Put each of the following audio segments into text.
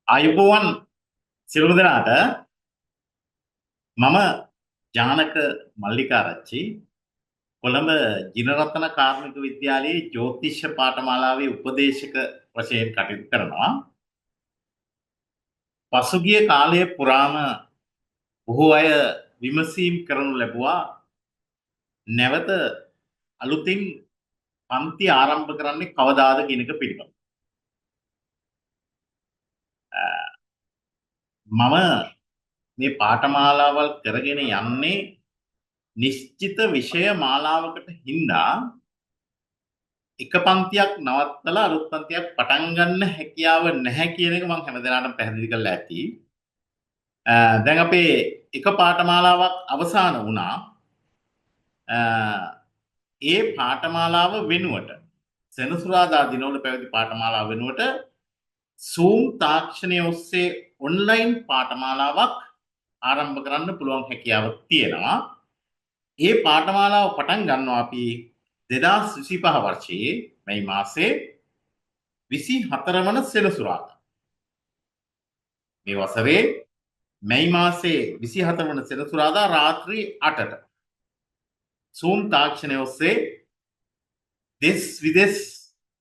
ආයුබෝවන් සියලුම දෙනාට මම ජානක මල්ලිකාරච්චි කොළඹ ජිනරත්න කාර්මික විද්‍යාලයේ ජ්‍යොතිෂ පාඨමාලාවේ උපදේශක වශයෙන් කටයුතු කරනවා. පසුගිය කාලය පුරාම බොහෝ අය විමසීම් කරනු ලැබුවා නැවත අලුතින් පන්ති ආරම්භ කරන්නේ කවදාද කියන එක පිළිබඳව. මම මේ පාඨමාලාවල් කරගෙන යන්නේ නිශ්චිත විෂය මාලාවකට හින්දා එක පන්තියක් නවත්තලා අලුත් පන්තියක් පටන් ගන්න හැකියාව නැහැ කියන එක මම හැමදෙනාටම පැහැදිලි කරලා ඇති. දැන් අපේ එක පාඨමාලාවක් අවසන් වුණා. ඒ පාඨමාලාව වෙනුවට සෙනසුරාදා දිනවල පැවති පාඨමාලාව වෙනුවට Zoom තාක්ෂණය ඔස්සේ ඔන්ලයින් පාඨමාලාවක් ආරම්භ කරන්න පුළුවන් හැකියාවක් තියෙනවා. ඒ පාඨමාලාව පටන් ගන්නවා අපි 2025 වර්ෂයේ මැයි මාසයේ 24 වන සෙනසුරාදා. මේ වසරේ මැයි මාසයේ 24 වන සෙනසුරාදා රාත්‍රී 8ට Zoom තාක්ෂණය ඔස්සේ දෙස් විදෙස්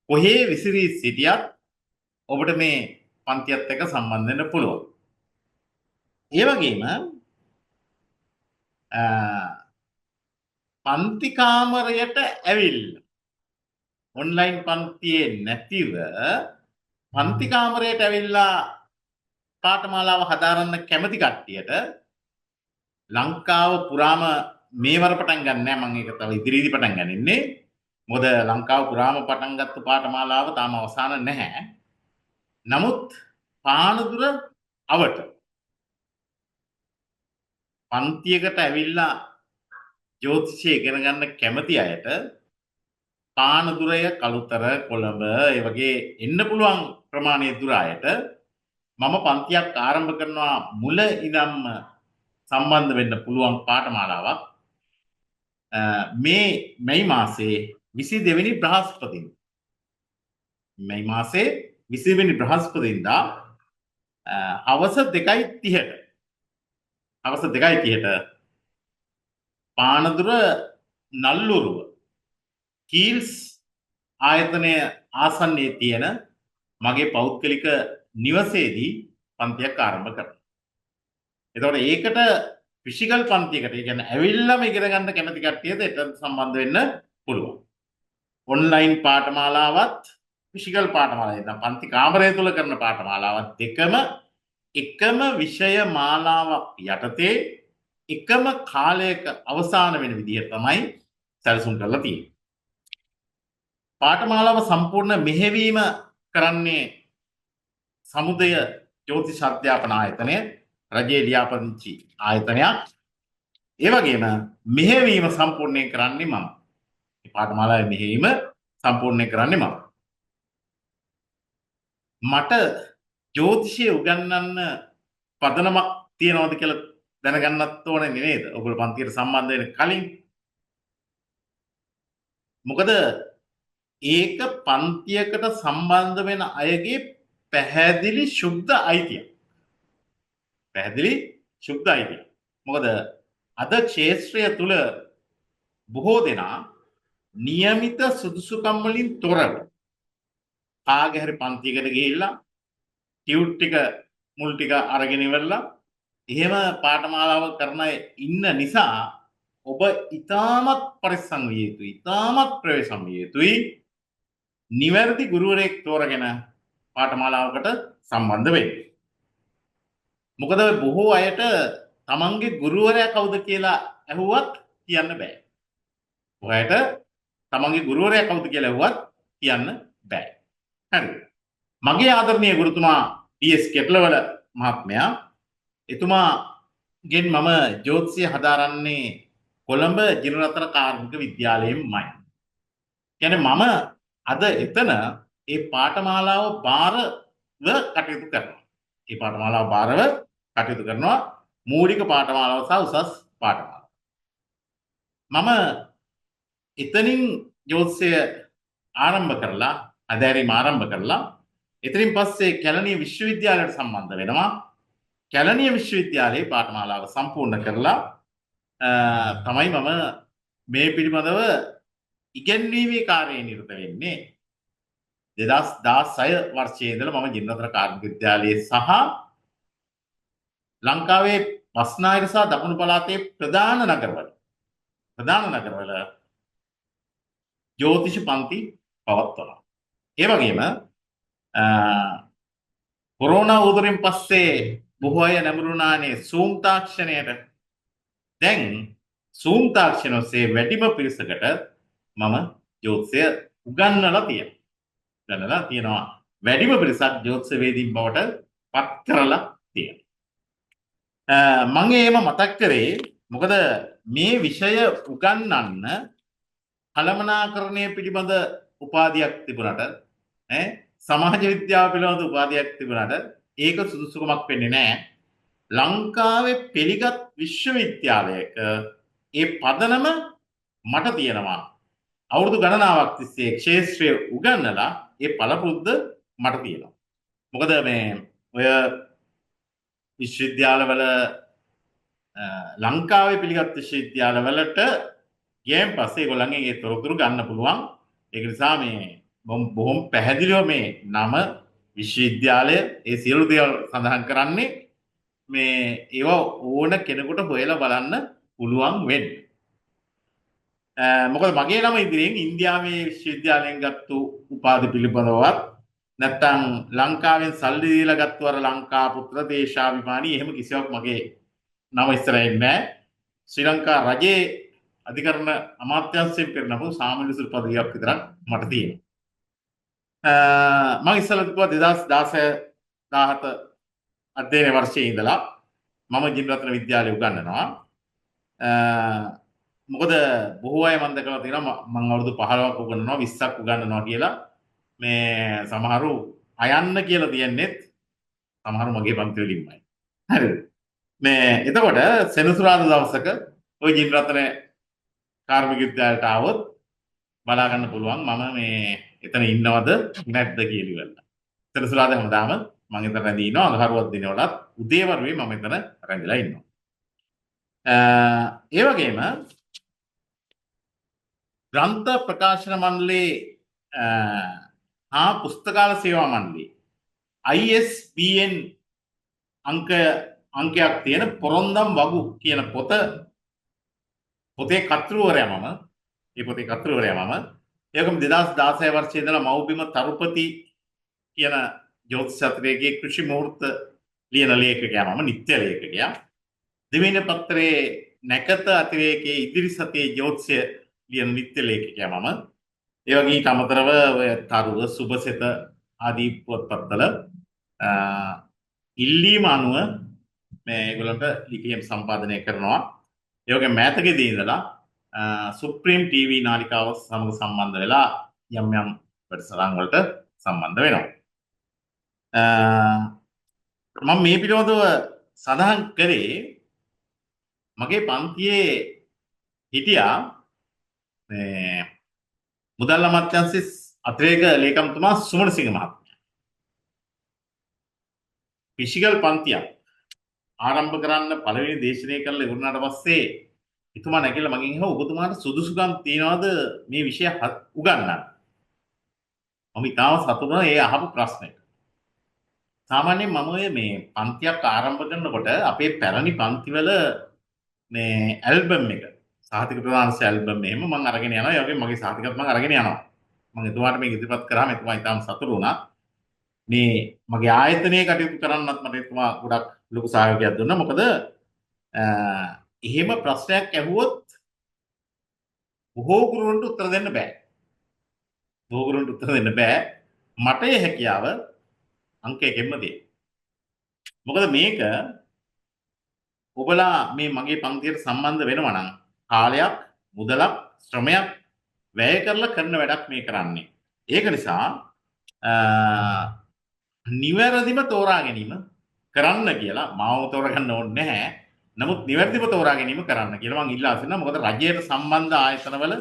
කොහේ විසිරී සිටියත් ඔබට මේ පන්තියත් එක්ක සම්බන්ධ වෙන්න පුළුවන්. ඒ වගේම පන්ති කාමරයට ඇවිල්ලා ඔන්ලයින් පන්තියේ නැතිව පන්ති කාමරයට ඇවිල්ලා පාඨමාලාව හදාරන්න කැමති කට්ටියට ලංකාව පුරාම මේවර පටන් ගන්න නෑ. මම ඒක තව ඉදිරියේදී පටන් ගන්නෙන්නේ. මොකද ලංකාව පුරාම පටන් ගත්ත පාඨමාලාව තාම අවසන් නැහැ. නමුත් පානදුර අවට පන්තියකට ඇවිල්ලා ජ්‍යොතිෂය ඉගෙන ගන්න කැමති අයට පානදුරය, කළුතර, කොළඹ ඒ වගේ එන්න පුළුවන් ප්‍රමාණයේ දුර අයට මම පන්තියක් ආරම්භ කරනවා මුල ඉඳන්ම සම්බන්ධ වෙන්න පුළුවන් පාඨමාලාවක්. මේ මැයි මාසයේ 22 වෙනි බ්‍රහස්පතින්දා මැයි මාසයේ 20 වෙනි බ්‍රහස්පතින්දා හවස 2:30ට පානදුර නල්ලුරුව කීල්ස් ආයතනය ආසන්නයේ තියෙන මගේ පෞද්ගලික නිවසේදී පන්තියක් ආරම්භ කරනවා. එතකොට ඒකට ෆිසිකල් පන්තියකට, ඒ කියන්නේ ඇවිල්ලාම ඉගෙන ගන්න කැමති කට්ටියද ඒකට සම්බන්ධ වෙන්න පුළුවන්. ඔන්ලයින් පාඨමාලාවත් ෆිසිකල් පාඨමාලාවත් නැත්නම් පන්ති කාමරය තුල කරන පාඨමාලාවත් දෙකම එකම විෂය මාලාවක් යටතේ එකම කාලයක අවසන් වෙන විදිහ තමයි සැලසුම් කරලා තියෙන්නේ. පාඨමාලාව සම්පූර්ණ මෙහෙවීම කරන්නේ සමුදය ජ්‍යොතිෂ අධ්‍යාපන ආයතනය, රජයේ ලියාපදිංචි ආයතනයක්. ඒ වගේම මෙහෙවීම සම්පූර්ණයෙන් කරන්නේ මම. මේ පාඨමාලාවේ මෙහෙවීම සම්පූර්ණයෙන් කරන්නේ මම. මට ජ්‍යොතිෂය උගන්වන්න පදනමක් තියනවාද කියලා දැනගන්නත් ඕනේ නේද? ඔයගොල්ලෝ පන්තියට සම්බන්ධ වෙන කලින්. මොකද ඒක පන්තියකට සම්බන්ධ වෙන අයගේ පැහැදිලි සුද්ධ අයිතිය. මොකද අද ක්ෂේත්‍රය තුල බොහෝ දෙනා નિયમિત සුදුසුකම් වලින් තොරව කාගේ හරි පන්තියකට ගිහිල්ලා ටියුට් ටික මුල් ටික අරගෙන ඉවරලා එහෙම පාඨමාලාව කරන ඉන්න නිසා ඔබ ඊටමත් පරිස්සම් විය යුතුයි. ඊටමත් ප්‍රවේශම් විය යුතුයි. නිවැරදි ගුරුවරයෙක් තෝරගෙන පාඨමාලාවකට සම්බන්ධ වෙන්න. මොකද බොහෝ අයට තමන්ගේ ගුරුවරයා කවුද කියලා ඇහුවත් කියන්න බෑ. ඔයාලට තමන්ගේ ගුරුවරයා කවුද කියලා ඇහුවත් කියන්න බෑ. හරිද? මගේ ආදරණීය ගුරුතුමා ටී.එස්. කෙට්ලවල මහත්මයා, එතුමාගෙන් මම ජ්‍යොතිෂය හදාරන්නේ කොළඹ ජිනරත්න කාර්මික විද්‍යාලයෙන්මයි. කියන්නේ මම අද එතන ඒ පාඨමාලාව බාරව කටයුතු කරනවා. ඒ පාඨමාලාව බාරව කටයුතු කරනවා මූලික පාඨමාලාව සහ උසස් පාඨමාලාව. මම එතනින් ජ්‍යොතිෂය ආරම්භ කරලා අධ්‍යයනය ආරම්භ කරලා එතනින් පස්සේ කැලණිය විශ්වවිද්‍යාලයට සම්බන්ධ වෙනවා. කැලණිය විශ්වවිද්‍යාලයේ පාඨමාලාව සම්පූර්ණ කරලා තමයි මම මේ පිළිබඳව ඉගැන්වීමේ කාර්යයේ නිරත වෙන්නේ. 2016 වර්ෂයේ ඉඳලා මම ජිනරතන කාර්මික විද්‍යාලයේ සහ ලංකාවේ බස්නාහිර සහ දකුණු පළාතේ ප්‍රධාන නගරවල ජ්‍යොතිෂ පන්ති පවත්වනවා. ඒ වගේම කොරෝනා උදුරින් පස්සේ බොහෝ අය නැඹුරුනානේ Zoom තාක්ෂණයට. දැන් Zoom තාක්ෂණ ඔස්සේ වැඩිම පිරිසකට මම ජ්‍යොතිෂය උගන්වලා තියෙනවා. වැඩිම පිරිසක් ජ්‍යොතිෂ වේදීන් බවට පත් කරලා තියෙනවා. මම එහෙම මතක් කරේ මොකද මේ විෂය උගන්වන්න කළමනාකරණය පිළිබඳ උපාධියක් තිබුණාට සමාජ විද්‍යාව පිළිබඳ උපාධියක් තිබුණාට ඒක සුදුසුකමක් වෙන්නේ නැහැ. ලංකාවේ පිළිගත් විශ්වවිද්‍යාලයක ඒ පදනම මට තියෙනවා. අවුරුදු ගණනාවක් තිස්සේ ක්ෂේත්‍රයේ උගන්වලා ඒ පළපුරුද්ද මට තියෙනවා. මොකද මේ ඔය විශ්වවිද්‍යාලවල ලංකාවේ පිළිගත් විශ්වවිද්‍යාලවලට ගියන් පස්සේ ඒගොල්ලන්ගෙන් ඒ තොරතුරු ගන්න පුළුවන්. ඒක නිසා මේ බොහොම පැහැදිලිව මේ නම විශ්වවිද්‍යාලය ඒ සියලු දේවල් සඳහන් කරන්නේ මේ ඒව ඕන කෙනෙකුට හොයලා බලන්න පුළුවන් වෙන්නේ. මොකද මගේ නම ඉදිරියෙන් ඉන්දියාවේ විශ්වවිද්‍යාලයෙන් ගත්තු උපාධි පිළිබඳවත් නැත්නම් ලංකාවෙන් සල්ලි දීලා ගත්තු අර ලංකා පුත්‍ර දේශාභිමානී එහෙම කිසිවක් මගේ නම ඉස්සරහින් නැහැ. ශ්‍රී ලංකා රජයේ අධිකරණ අමාත්‍යාංශයෙන් පෙරනපු සාමාන්‍ය සුළු පදවියක් විතරක් මට තියෙනවා. මම ඉස්සෙල්ලා කිව්වා 2016 17 අධ්‍යයන වර්ෂයේ ඉඳලා මම ජිනරතන විද්‍යාලයේ උගන්වනවා. මොකද බොහෝ අය මම දැකලා තියෙනවා මම අවුරුදු 15ක් උගන්වනවා 20ක් උගන්වනවා කියලා මේ සමහරු අයන්න කියලා තියන්නේත් සමහරු මගේ පන්ති වලින්මයි. හරිද? මේ එතකොට සෙනසුරාදා දවසක ওই ජිනරතන කාර්මික විද්‍යාලයට ආවොත් බලා ගන්න පුළුවන් මම මේ එතන ඉන්නවද නැද්ද කියලා ඉවරලා. සෙනසුරාදා හැමදාම මම එතන රැඳී ඉනවා. අඟහරුවත් දිනවලත් උදේවරුේ මම එතන රැඳිලා ඉන්නවා. ඒ වගේම ග්‍රන්ථ ප්‍රකාශන මණ්ඩලයේ පුස්තකාල සේවා මණ්ඩලයේ ISBN අංකයක් තියෙන පොරොන්දම් වගු කියන පොතේ කර්තෘවරයා මම. ඒ පොතේ කර්තෘවරයා මම. ඒකම 2016 වර්ෂයේ ඉඳලා මව්බිම තරුපති කියන ජ්‍යොතිෂ ශාස්ත්‍රයේ කෘෂි මුහූර්ත ලියන ලේඛකයා මම, නිත්‍ය ලේඛකයා. දිවින පත්‍රයේ නැකත අතිරේකයේ ඉදිරි සතියේ ජ්‍යොතිෂය ලියන නිත්‍ය ලේඛකයා මම. ඒ වගේ ඊට අමතරව ඔය තරුව සුබසෙත ආදී පොත්පත්වල ඉල්ලීම අනුව මේ ඒගොල්ලන්ට ලිපියම් සම්පාදනය කරනවා. ඒ වගේ මෑතකදී ඉඳලා සුප්‍රීම් ටීවී නාලිකාව සමග සම්බන්ධ වෙලා යම් වැඩසටහන් වලට සම්බන්ධ වෙනවා. මම මේ පිළිබඳව සඳහන් කරේ මගේ පන්තියේ හිටියා මේ මුදල් අමාත්‍යාංශයේ අතිරේක ලේකම්තුමා සුමනසිංහ මහත්මයා. ෆිසිකල් පන්තියක් ආරම්භ කරන්න පළවෙනි දේශනය කරලා ඉවරනාට පස්සේ එතුමා නැගිටලා මගෙන් අහුවා ඔබතුමාට සුදුසුකම් තියනවද මේ විෂය උගන්වන්න? මම ඉතාම සතුටු වුණා ඒ අහපු ප්‍රශ්නෙට. සාමාන්‍යයෙන් මම ඔය මේ පන්තියක් ආරම්භ කරනකොට අපේ පැරණි පන්තිවල මේ ඇල්බම් එක සාහිත්‍ය ප්‍රදානස ඇල්බම් එහෙම මම අරගෙන යනවා. ඒ වගේම මගේ සාහිත්‍යකත් මම අරගෙන යනවා. මම එතුමාට මේක ඉදිරිපත් කරාම එතුමා ඉතාම සතුටු වුණා. මේ මගේ ආයතනයේ කටයුතු කරන්නත් මට එතුමා ගොඩක් ලොකු සහයෝගයක් දුන්නා. මොකද එහෙම ප්‍රශ්නයක් ඇහුවොත් බොහෝ ගුරුවරුන්ට උත්තර දෙන්න බෑ. මට ඒ හැකියාව අංක 1කින්ම දෙන්න. මොකද මේක ඔබලා මේ මගේ පන්තියට සම්බන්ධ වෙනවා නම් කාලයක්, මුදලක්, ශ්‍රමයක් වැය කරලා කරන වැඩක් මේ කරන්නේ. ඒක නිසා නිවැරදිව තෝරා ගැනීම කරන්න කියලා මාව තෝරගන්න ඕනේ නැහැ. නමුත් නිවැරදිව තෝරා ගැනීම කරන්න කියලා මම ඉල්ලා සිටිනවා. මොකද රජයට සම්බන්ධ ආයතනවල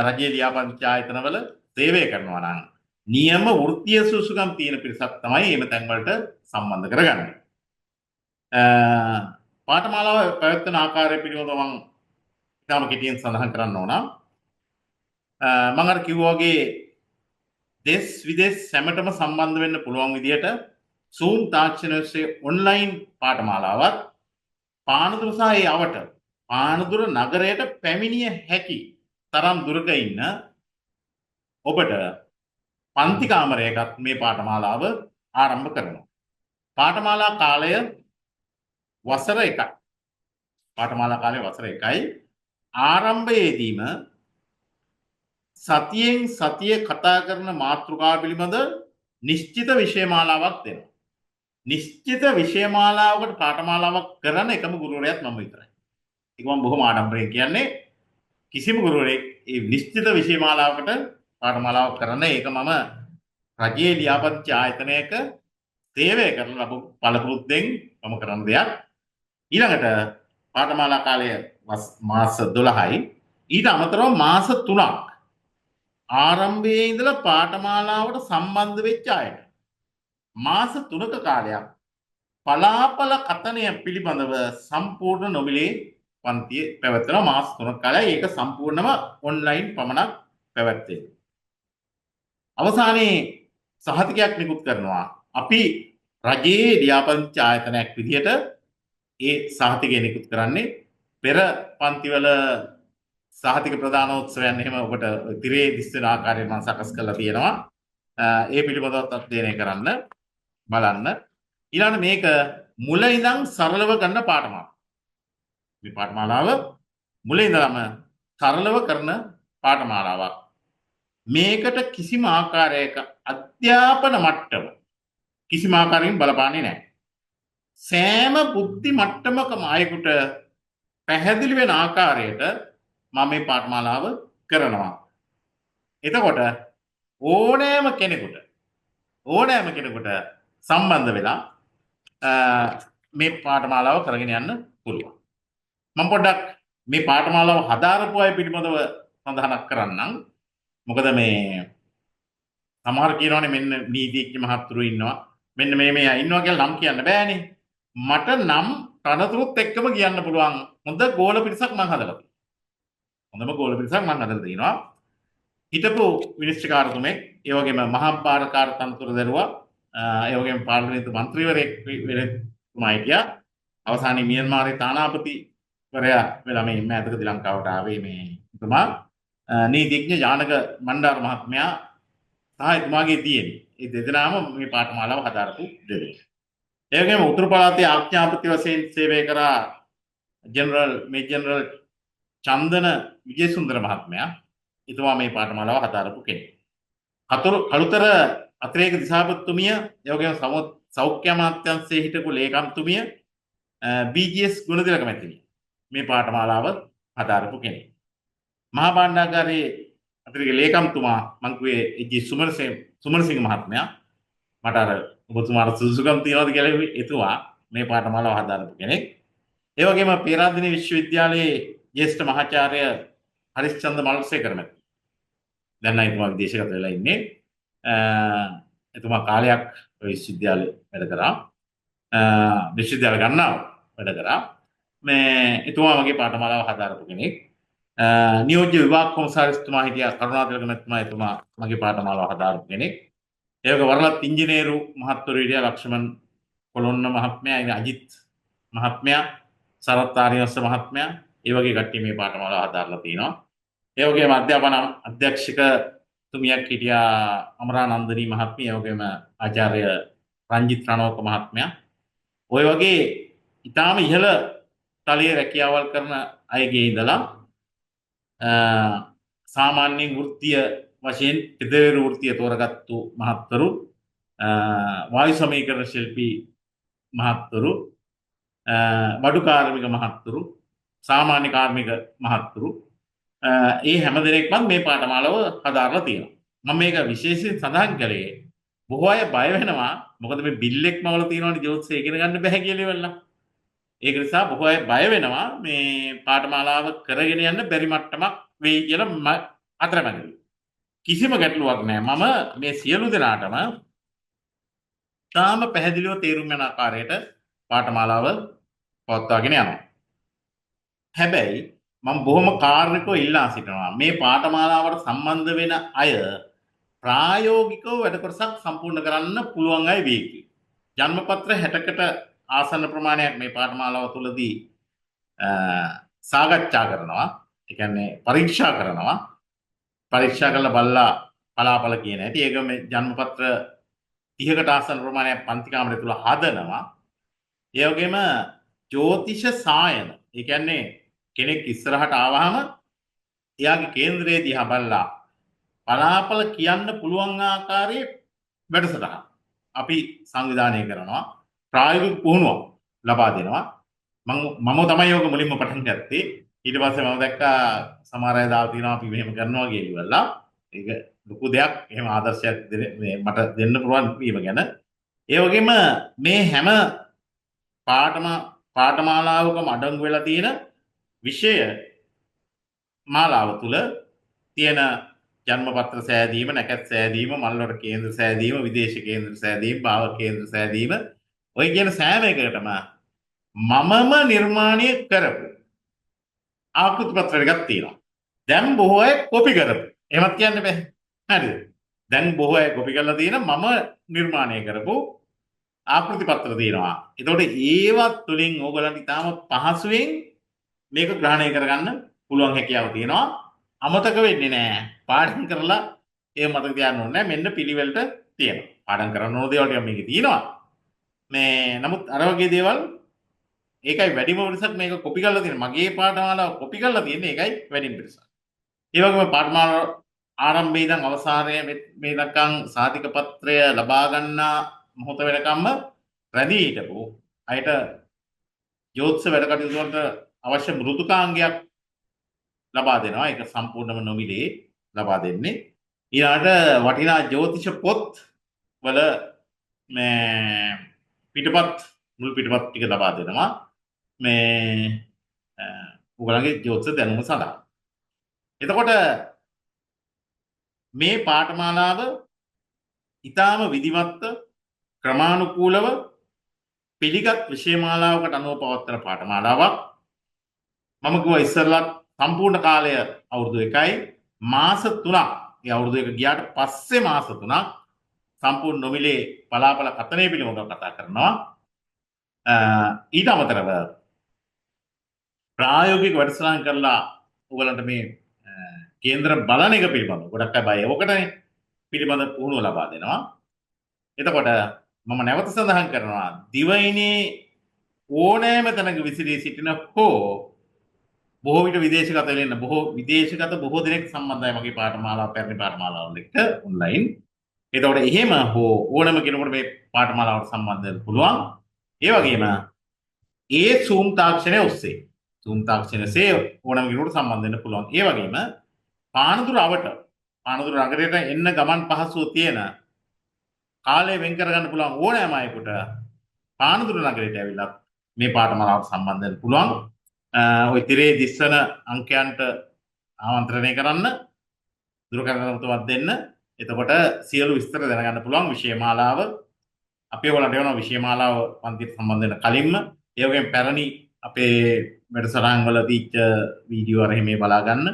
රජයේ ලියාපදිංචි ආයතනවල සේවය කරනවා නම් නියම වෘත්තීය සුසුකම් තියෙන පිරිසක් තමයි එහෙම තැන් වලට සම්බන්ධ කරගන්නේ. පාඨමාලාව පැවැත්වෙන ආකාරය පිළිබඳව මම ඉතාම කෙටියෙන් සඳහන් කරන්න ඕන. මම අර කිව්වා වගේ දෙස් විදෙස් හැමතෙම සම්බන්ධ වෙන්න පුළුවන් විදිහට Zoom තාක්ෂණය ඔස්සේ ඔන්ලයින් පාඨමාලාවක් පානදුර සහ ඒ අවට පානදුර නගරයට පැමිණිය හැකි තරම් දුරක ඉන්න ඔබට පන්ති කාමරයකත් මේ පාඨමාලාව ආරම්භ කරනවා. පාඨමාලා කාලය වසර 1යි. පාඨමාලා කාලය වසර 1යි. ආරම්භයේදීම සතියෙන් සතිය කතා කරන මාතෘකාව පිළිබඳ නිශ්චිත විෂයමාලාවක් දෙනවා. නිශ්චිත විෂයමාලාවකට පාඨමාලාවක් කරන එකම ගුරුවරයාත් මම විතරයි. ඒක මම බොහොම ආඩම්බරයෙන් කියන්නේ කිසිම ගුරුවරයෙක් මේ නිශ්චිත විෂයමාලාවකට පාඨමාලාවක් කරන එක මම රජයේ ලියාපදිංචි ආයතනයක සේවය කරන ලබපු පළපුරුද්දෙන් මම කරන දෙයක්. ඊළඟට පාඨමාලා කාලය මාස 12යි. ඊට අමතරව මාස 3ක් ආරම්භයේ ඉඳලා පාඨමාලාවට සම්බන්ධ වෙච්ච අයට මාස 3ක කාලයක් පලාපල කතනය පිළිබඳව සම්පූර්ණ නොමිලේ පන්තිය පැවැත්වෙන මාස 3ක කාලයයි. ඒක සම්පූර්ණම ඔන්ලයින් පමණක් පැවැත්වේ. අවසානයේ සහතිකයක් නිකුත් කරනවා. අපි රජයේ ලියාපදිංචි ආයතනයක් විදිහට ඒ සහතිකය නිකුත් කරන්නේ පෙර පන්තිවල සහතික ප්‍රදානෝත්සවයන් එහෙම ඔබට තිරේ දිස්වෙන ආකාරයෙන් මම සකස් කරලා තියෙනවා. ඒ පිළිබඳව අධ්‍යයනය කරන්න බලන්න. ඊළඟ මේක මුල ඉඳන් සරලව ගන්න පාඨමාලාව. මේ පාඨමාලාව මුල ඉඳන්ම සරලව කරන පාඨමාලාවක්. මේකට කිසිම ආකාරයක අධ්‍යාපන මට්ටම කිසිම ආකාරයකින් බලපාන්නේ නැහැ. සෑම බුද්ධි මට්ටමකම අයෙකුට පැහැදිලි වෙන ආකාරයට මම මේ පාඨමාලාව කරනවා. එතකොට ඕනෑම කෙනෙකුට සම්බන්ධ වෙලා මේ පාඨමාලාව කරගෙන යන්න පුළුවන්. මම පොඩ්ඩක් මේ පාඨමාලාව හදාරපු අය පිළිබඳව සඳහනක් කරන්නම්. මොකද මේ සමහර කියනවානේ මෙන්න නීතිඥ මහත්තුරු ඉන්නවා. මෙන්න මේ අය ඉන්නවා කියලා නම් කියන්න බෑනේ. මට නම් තනතුරුත් එක්කම කියන්න පුළුවන් හොඳ ගෝල පිරිසක් මම හදලා තියෙනවා. හොඳම ගෝල පිරිසක් මම හදලා තිනවා. හිටපු විනිශ්චයකාරතුමෙක්, ඒ වගේම මහා පාරකාර තනතුර දරුවා, ඒ වගේම පාර්ලිමේන්තු මන්ත්‍රීවරයෙක් වෙලතුමා හිටියා. අවසානයේ මියන්මාරේ තානාපතිවරයා වෙලා මේ මෑතකදී ලංකාවට ආවේ මේ තුමා. නීතිඥ ජානක මණ්ඩාර මහත්මයා සහ එතුමාගේ දියණිය. මේ දෙදෙනාම මේ පාඨමාලාව හදාරපු දෙදෙනෙක්. ඒ වගේම උතුරු පළාතේ ආඥාපති වශයෙන් සේවය කරා ජෙනරල් චන්දන විජේසුන්දර මහත්මයා. එතුමා මේ පාඨමාලාව හදාරපු කෙනෙක්. කළුතර අතිරේක දිසාපතිතුමිය, ඒ වගේම සෞඛ්‍ය අමාත්‍යාංශයේ හිටපු ලේකම්තුමිය BGS ගුණතිලක මැතිණිය මේ පාඨමාලාව හදාරපු කෙනෙක්. මහා භාණ්ඩාගාරයේ අතිරේක ලේකම්තුමා මං කිව්වේ එජ් සුමනසිංහ මහත්මයා. මට අර ඔබතුමාට සුදුසුකම් තියනවාද කියලා එතුමා මේ පාඨමාලාව හදාරපු කෙනෙක්. ඒ වගේම පේරාදෙණිය විශ්වවිද්‍යාලයේ ජ්‍යෙෂ්ඨ මහාචාර්ය හරිස්චන්ද්‍ර මල්සේකර මැතිණිය. දැන් නම් එතුමා විදේශගත වෙලා ඉන්නේ. එතුමා කාලයක් විශ්වවිද්‍යාලේ වැඩ කරා. විශ්වවිද්‍යාල ගන්නාව වැඩ කරා. මේ එතුමා වගේ පාඨමාලාව හදාරපු කෙනෙක්. නියෝජ්‍ය විභාග කොමසාරිස්තුමා හිටියා කරුණාතිලක මැතිතුමා. එතුමා මගේ පාඨමාලාව හදාරපු කෙනෙක්. ඒ වගේ වරලත් ඉංජිනේරු මහත්වරු හිටියා ලක්ෂ්මන් කොළොන්න මහත්මයා, අජිත් මහත්මයා, සරත් ආරියස්ස මහත්මයා. ඒ වගේ කට්ටිය මේ පාඨමාලාව හදාරලා තිනවා. ඒ වගේම අධ්‍යාපන අධ්‍යක්ෂක තුමියක් හිටියා අමරානන්දනී මහත්මිය. ඒ වගේම ආචාර්ය රංජිත් රණෝක මහත්මයා. ওই වගේ ඊටාම ඉහළ තලයේ රැකියාවල් කරන අයගේ ඉඳලා සාමාන්‍ය වෘත්තීය වශයෙන් පෙදවේරු වෘත්තීය තෝරගත්තු මහත්වරු, වායු සමීකරණ ශිල්පී මහත්වරු, බඩු කාර්මික මහත්වරු, සාමාන්‍ය කාර්මික මහත්වරු, ඒ හැම දෙනෙක්ම මේ පාඨමාලාව හදාරලා තියෙනවා. මම මේක විශේෂයෙන් සඳහන් කළේ බොහෝ අය බය වෙනවා. මොකද මේ බිල් එකම වල තියෙනවනේ ජෝතිෂය ඉගෙන ගන්න බෑ කියලා ඉවරලා. ඒක නිසා බොහෝ අය බය වෙනවා මේ පාඨමාලාව කරගෙන යන්න බැරි මට්ටමක් වෙයි කියලා අතරමැදි. කිසිම ගැටලුවක් නැහැ. මම මේ සියලු දෙනාටම තාම පැහැදිලිව තේරුම් යන ආකාරයට පාඨමාලාව පවත්වාගෙන යනවා. හැබැයි මම බොහොම කාර්මිකව ඉල්ලා සිටිනවා මේ පාඨමාලාවට සම්බන්ධ වෙන අය ප්‍රායෝගිකව වැඩ කොටසක් සම්පූර්ණ කරන්න පුළුවන් අය වෙයි. ජන්මපත්‍ර 60කට ආසන්න ප්‍රමාණයක් මේ පාඨමාලාව තුළදී සාකච්ඡා කරනවා. ඒ කියන්නේ පරීක්ෂා කරනවා. පරීක්ෂා කරලා බලලා පලාපල කියන හැටි ඒක මේ ජන්මපත්‍ර 30කට ආසන්න ප්‍රමාණයක් පන්ති කාමරය තුල හදනවා. ඒ වගේම ජ්‍යොතිෂ සායන. ඒ කියන්නේ කෙනෙක් ඉස්සරහට ආවහම එයාගේ කේන්දරයේ දිහා බලලා පලාපල කියන්න පුළුවන් ආකාරයේ වැඩසටහන අපි සංවිධානය කරනවා. ප්‍රායෝගික පුහුණුවක් ලබා දෙනවා. මම තමයි ඕක මුලින්ම පටන් ගත්තේ. ඊට පස්සේ මම දැක්කා සමහර අය දාලා තියෙනවා අපි මෙහෙම කරනවා කියලා. ඒක ලොකු දෙයක්. එහෙම ආදර්ශයක් මට දෙන්න පුළුවන් වීම ගැන. ඒ වගේම මේ හැම පාඨමාලාවකම අඩංගු වෙලා තියෙන විෂය මාලාව තුල තියෙන ජන්මපත්‍ර සෑදීම, නැකත් සෑදීම, මල්වර කේන්ද්‍ර සෑදීම, විදේශ කේන්ද්‍ර සෑදීම, භාව කේන්ද්‍ර සෑදීම ඔය කියන සෑම එකකටම මමම නිර්මාණය කරපු ආකෘති පත්‍ර ටිකක් තියෙනවා. දැන් බොහෝ අය කොපි කරපු. එහෙමත් කියන්න බෑ. හරිද? දැන් බොහෝ අය කොපි කරලා තියෙන මම නිර්මාණය කරපු ආකෘති පත්‍ර තියෙනවා. ඒතකොට ඒවත් තුලින් ඕගලන්ට ඉතාම පහසුවෙන් මේක ග්‍රහණය කරගන්න පුළුවන් හැකියාව තියෙනවා. අමතක වෙන්නේ නැහැ. පාඩම් කරලා ඒ මතක තියාගන්න ඕනේ නැහැ. මෙන්න පිළිවෙලට තියෙනවා. පාඩම් කරන්න ඕන දේවල් ටික මේකේ තියෙනවා. මේ නමුත් අර වගේ දේවල් ඒකයි වැඩිම පිරිසක් මේක කොපි කරලා තියෙන්නේ. මගේ පාඨමාලාව කොපි කරලා තියෙන්නේ ඒකයි වැඩිම පිරිසක්. ඒ වගේම පාඨමාලාව ආරම්භයේ ඉඳන් අවසානයේ මේ දක්වා සාධික පත්‍රය ලබා ගන්නා මොහොත වෙනකම්ම රැඳී හිටපු අයට ජෝතිෂ වැඩ කටයුතු වලට අවශ්‍ය මෘදුකාංගයක් ලබා දෙනවා. ඒක සම්පූර්ණම නොමිලේ ලබා දෙන්නේ. ඊළාට වටිනා ජ්‍යොතිෂ පොත් වල මේ පිටපත් මුල් පිටපත් ටික ලබා දෙනවා. මේ ඔයගලගේ ජ්‍යොතිෂ දැනුම සඳහා. එතකොට මේ පාඨමාලාව ඊටාම විධිමත්ව ක්‍රමානුකූලව පිළිගත් විෂය මාලාවකට අනුව පවත්වන පාඨමාලාවක්. මම කිව්වා ඉස්සරලා සම්පූර්ණ කාලය අවුරුදු 1යි මාස 3ක්. ඒ අවුරුදු 1 ගියාට පස්සේ මාස 3ක් සම්පූර්ණ නොමිලේ පලාපල කතනය පිළිබඳව කතා කරනවා. ඊට අමතරව ප්‍රායෝගික වැඩසටහන් කරලා ඔයගලන්ට මේ කේන්ද්‍ර බලන එක පිළිබඳව ගොඩක් අය බය ඔකටනේ පිළිබඳ පුහුණුව ලබා දෙනවා. එතකොට මම නැවත සඳහන් කරනවා දිවයිනේ ඕනෑම තැනක විසිරී සිටින හෝ බොහෝ විට විදේශගත වෙන්න බොහෝ දෙනෙක් සම්බන්ධයි මගේ පාඨමාලාව පැරණි පාඨමාලාවල් එක්ක ඔන්ලයින්. එතකොට එහෙම හෝ ඕනම කෙනෙකුට මේ පාඨමාලාවට සම්බන්ධ වෙන්න පුළුවන්. ඒ වගේම ඒ Zoom තාක්ෂණය ඔස්සේ ඕනම කෙනෙකුට සම්බන්ධ වෙන්න පුළුවන්. ඒ වගේම පානදුර නගරයට එන්න ගමන් පහසුව තියෙන කාලය වෙන් කරගන්න පුළුවන් ඕනෑම අයෙකුට පානදුර නගරයට ඇවිල්ලා මේ පාඨමාලාවට සම්බන්ධ වෙන්න පුළුවන්. ඔය තිරේ දිස්සන අංකයන්ට ආමන්ත්‍රණය කරන්න දුරකථන උතුමක් දෙන්න. එතකොට සියලු විස්තර දැනගන්න පුළුවන් විෂය මාලාව. අපි ඔයාලට එවන විෂය මාලාව පන්තියට සම්බන්ධ වෙන කලින්ම ඒ වගේම පැරණි අපේ වැඩසටහන් වල දීච්ච වීඩියෝ අර මේ බලා ගන්න.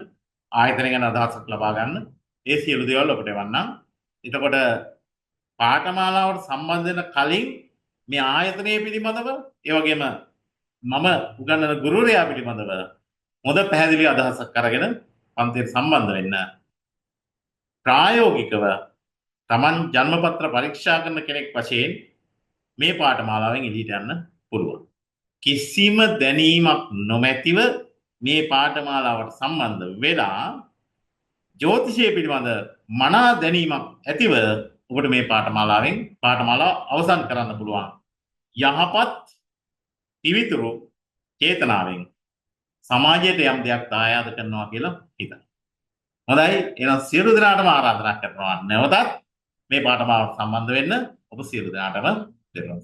ආයතන ගැන අදහසක් ලබා ගන්න. ඒ සියලු දේවල් ඔබට එවන්නම්. එතකොට පාඨමාලාවට සම්බන්ධ වෙන කලින් මේ ආයතනය පිළිබඳව ඒ වගේම මම උගන්වන ගුරුවරයා පිළිබඳව හොඳ පැහැදිලි අදහසක් අරගෙන පන්තියට සම්බන්ධ වෙන්න. ප්‍රායෝගිකව Taman ජන්මපත්‍ර පරීක්ෂා කරන කෙනෙක් වශයෙන් මේ පාඨමාලාවෙන් එළියට යන්න පුළුවන්. කිසිම දැනීමක් නොමැතිව මේ පාඨමාලාවට සම්බන්ධ වෙලා ජ්‍යොතිෂය පිළිබඳ මනා දැනීමක් ඇතිව ඔබට මේ පාඨමාලාව අවසන් කරන්න පුළුවන්. යහපත් පිවිතුරු චේතනාවෙන් සමාජයට යම් දෙයක් දායාද කරනවා කියලා හිතනවා. හොඳයි, එහෙනම් සියලු දෙනාටම ආරාධනා කරනවා නැවතත් මේ පාඨමාලාවට සම්බන්ධ වෙන්න. ඔබ සියලු දෙනාටම දෙනවා.